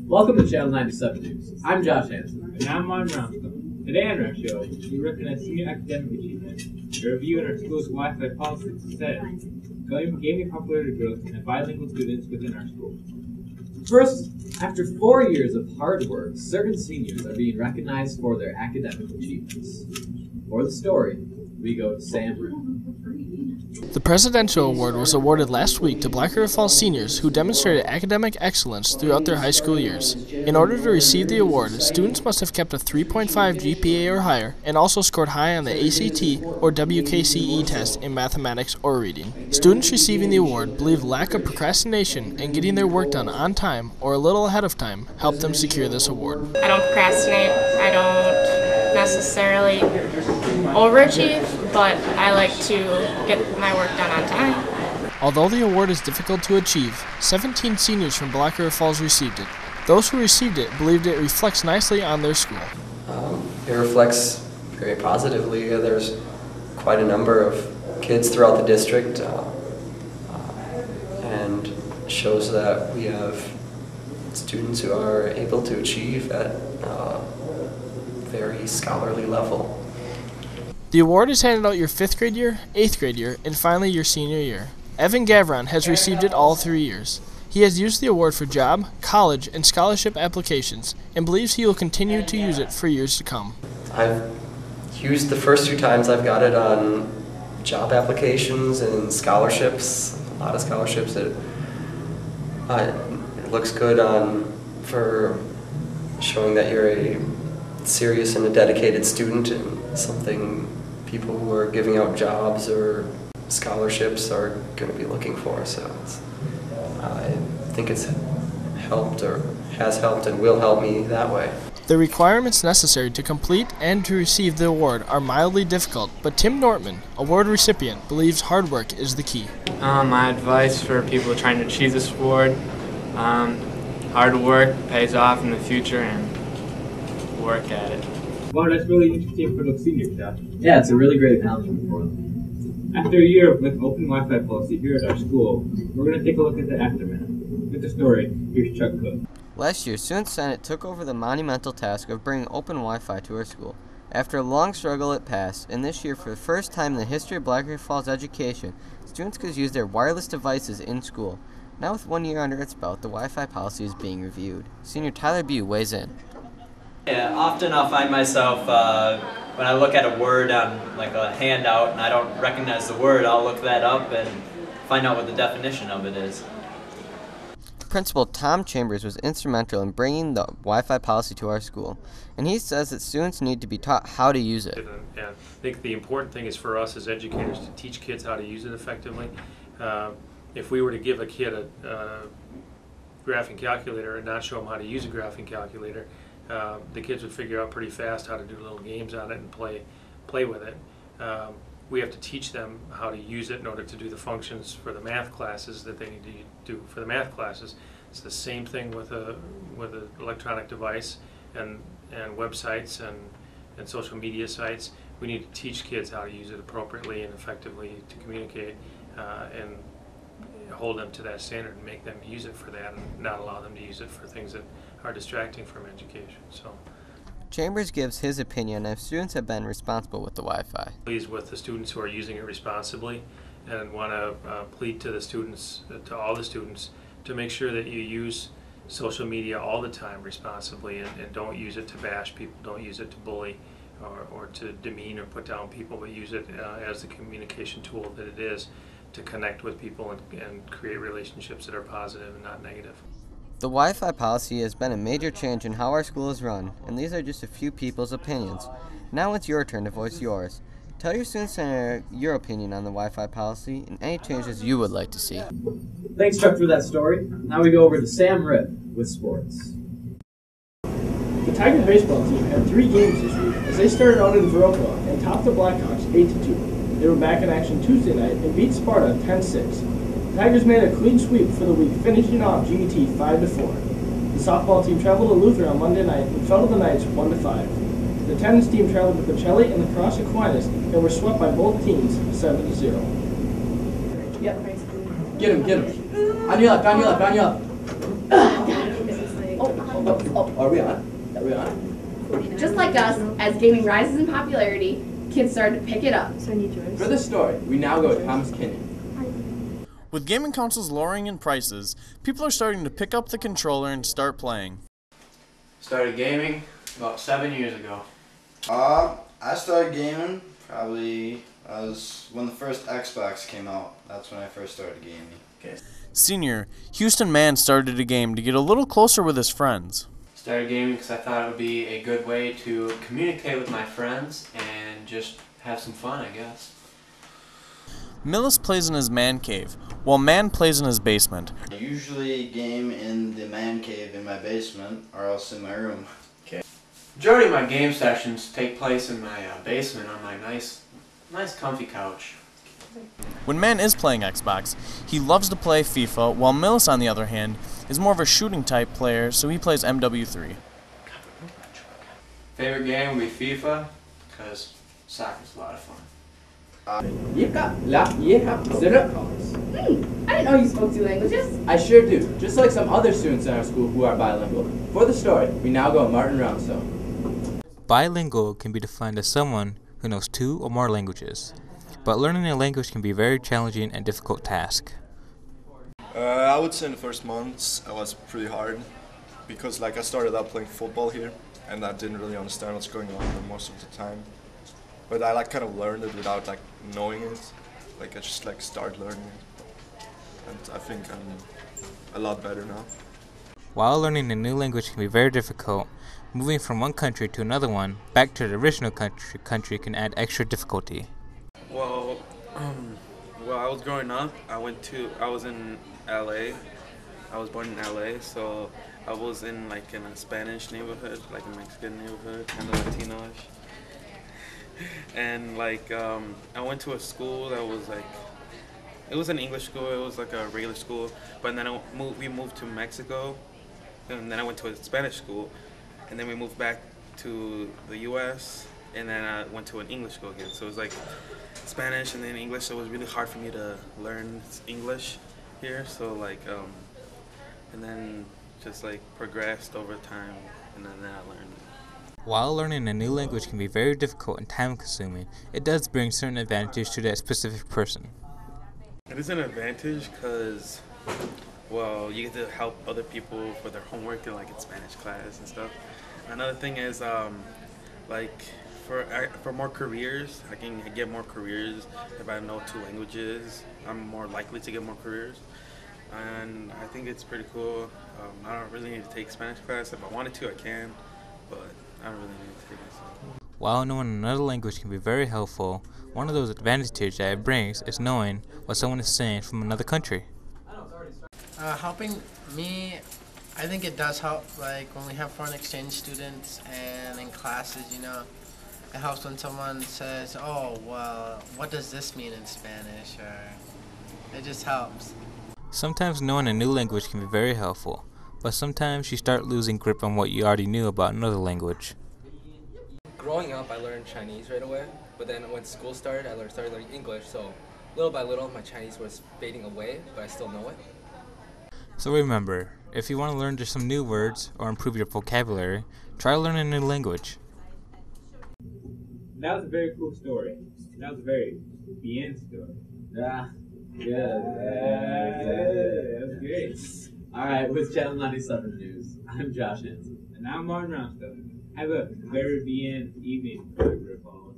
Welcome to Channel 97 News. I'm Josh Hansen. And I'm Mon Romsko. Today on our show, we recognize senior academic achievement, a review on our school's Wi-Fi policy status, gaming popularity growth, and bilingual students within our school. First, after 4 years of hard work, certain seniors are being recognized for their academic achievements. For the story, we go to Sam Ritt. The Presidential Award was awarded last week to Black River Falls seniors who demonstrated academic excellence throughout their high school years. In order to receive the award, students must have kept a 3.5 GPA or higher and also scored high on the ACT or WKCE test in mathematics or reading. Students receiving the award believe lack of procrastination and getting their work done on time or a little ahead of time helped them secure this award. I don't procrastinate. I don't necessarily overachieve, but I like to get my work done on time. Although the award is difficult to achieve, 17 seniors from Black River Falls received it. Those who received it believed it reflects nicely on their school. It reflects very positively. There's quite a number of kids throughout the district and shows that we have students who are able to achieve at very scholarly level. The award is handed out your 5th grade year, 8th grade year, and finally your senior year. Evan Gavron has received it all 3 years. He has used the award for job, college, and scholarship applications and believes he will continue to use it for years to come. I've used the first 2 times I've got it on job applications and scholarships, a lot of scholarships. It looks good for showing that you're a serious and a dedicated student and something people who are giving out jobs or scholarships are going to be looking for. So I think it's helped or has helped and will help me that way. The requirements necessary to complete and to receive the award are mildly difficult, but Tim Nortman, award recipient, believes hard work is the key. My advice for people trying to achieve this award, hard work pays off in the future and work at it. Wow, that's really interesting for the seniors, Josh. Yeah, it's a really great accomplishment for them. After a year with open Wi-Fi policy here at our school, we're going to take a look at the aftermath. With the story, here's Chuck Cook. Last year, Student Senate took over the monumental task of bringing open Wi-Fi to our school. After a long struggle, it passed, and this year, for the first time in the history of Black River Falls education, students could use their wireless devices in school. Now with 1 year under its belt, the Wi-Fi policy is being reviewed. Senior Tyler Bew weighs in. Yeah, often I'll find myself, when I look at a word on like a handout and I don't recognize the word, I'll look that up and find out what the definition of it is. Principal Tom Chambers was instrumental in bringing the Wi-Fi policy to our school, and he says that students need to be taught how to use it. And I think the important thing is for us as educators to teach kids how to use it effectively. If we were to give a kid a graphing calculator and not show them how to use a graphing calculator, the kids would figure out pretty fast how to do little games on it and play with it. We have to teach them how to use it in order to do the functions for the math classes that they need to do for the math classes. It's the same thing with an electronic device and websites and social media sites. We need to teach kids how to use it appropriately and effectively to communicate and hold them to that standard and make them use it for that and not allow them to use it for things that are distracting from education. So, Chambers gives his opinion if students have been responsible with the Wi-Fi. Pleased with the students who are using it responsibly and want to plead to the students, to all the students, to make sure that you use social media all the time responsibly and don't use it to bash people, don't use it to bully or to demean or put down people, but use it as the communication tool that it is to connect with people and create relationships that are positive and not negative. The Wi-Fi policy has been a major change in how our school is run, and these are just a few people's opinions. Now it's your turn to voice yours. Tell your student center your opinion on the Wi-Fi policy and any changes you would like to see. Thanks, Chuck, for that story. Now we go over to Sam Ritt with sports. The Tiger baseball team had 3 games this week as they started out in Viroqua and topped the Blackhawks 8-2. They were back in action Tuesday night and beat Sparta 10-6. The Tigers made a clean sweep for the week, finishing off GET 5-4. The softball team traveled to Luther on Monday night and fell to the Knights 1-5. The tennis team traveled to Pacelli and Lacrosse Aquinas and were swept by both teams 7-0. Yep. Get him. On your left. Are we on? Are we on? Just like us, as gaming rises in popularity, kids started to pick it up. For this story, we now go to Thomas Kenyon. With gaming consoles lowering in prices, people are starting to pick up the controller and start playing. Started gaming about 7 years ago. I started gaming probably when the first Xbox came out. That's when I first started gaming. Okay. Senior, Houston Mann started a game to get a little closer with his friends. Started gaming because I thought it would be a good way to communicate with my friends and just have some fun, I guess. Millis plays in his man cave, while Mann plays in his basement. I usually game in the man cave in my basement or else in my room. Okay. Majority of my game sessions take place in my basement on my nice comfy couch. When Mann is playing Xbox, he loves to play FIFA, while Millis, on the other hand, is more of a shooting type player, so he plays MW3. Favorite game would be FIFA, because soccer's a lot of fun. I didn't know you spoke 2 languages. I sure do, just like some other students in our school who are bilingual. For the story, we now go to Martin Roundstone. Bilingual can be defined as someone who knows 2 or more languages, but learning a language can be a very challenging and difficult task. I would say in the first months it was pretty hard because I started out playing football here and I didn't really understand what's going on most of the time. But I kind of learned it without knowing it. I just started learning it. And I think I'm a lot better now. While learning a new language can be very difficult, moving from one country to another one, back to the original country can add extra difficulty. Well, I was growing up. I was in LA. I was born in LA, so I was in in a Spanish neighborhood, a Mexican neighborhood, kind of Latino-ish. And I went to a school that was it was an English school. It was a regular school, but then we moved to Mexico, and then I went to a Spanish school, and then we moved back to the U.S. and then I went to an English school again. So it was Spanish and then English. So it was really hard for me to learn English here. So and then just progressed over time, and then I learned. While learning a new language can be very difficult and time-consuming, it does bring certain advantages to that specific person. It is an advantage because, well, you get to help other people for their homework in Spanish class and stuff. Another thing is, for more careers, I can get more careers if I know 2 languages. I'm more likely to get more careers, and I think it's pretty cool. I don't really need to take Spanish class. If I wanted to, I can, but I don't really need to take it. While knowing another language can be very helpful, one of those advantages that it brings is knowing what someone is saying from another country. Helping me, I think it does help, when we have foreign exchange students and in classes, it helps when someone says, oh, well, what does this mean in Spanish, or it just helps. Sometimes knowing a new language can be very helpful, but sometimes you start losing grip on what you already knew about another language. Growing up, I learned Chinese right away, but then when school started, I started learning English, so little by little, my Chinese was fading away, but I still know it. So remember, if you want to learn just some new words or improve your vocabulary, try learning a new language. That was a very cool story. That was a very bien story. Yeah. That was great. Alright, with Channel 97 News, I'm Josh Hansen. And I'm Martin Roundstone. Have a very bien evening, Niagara Falls.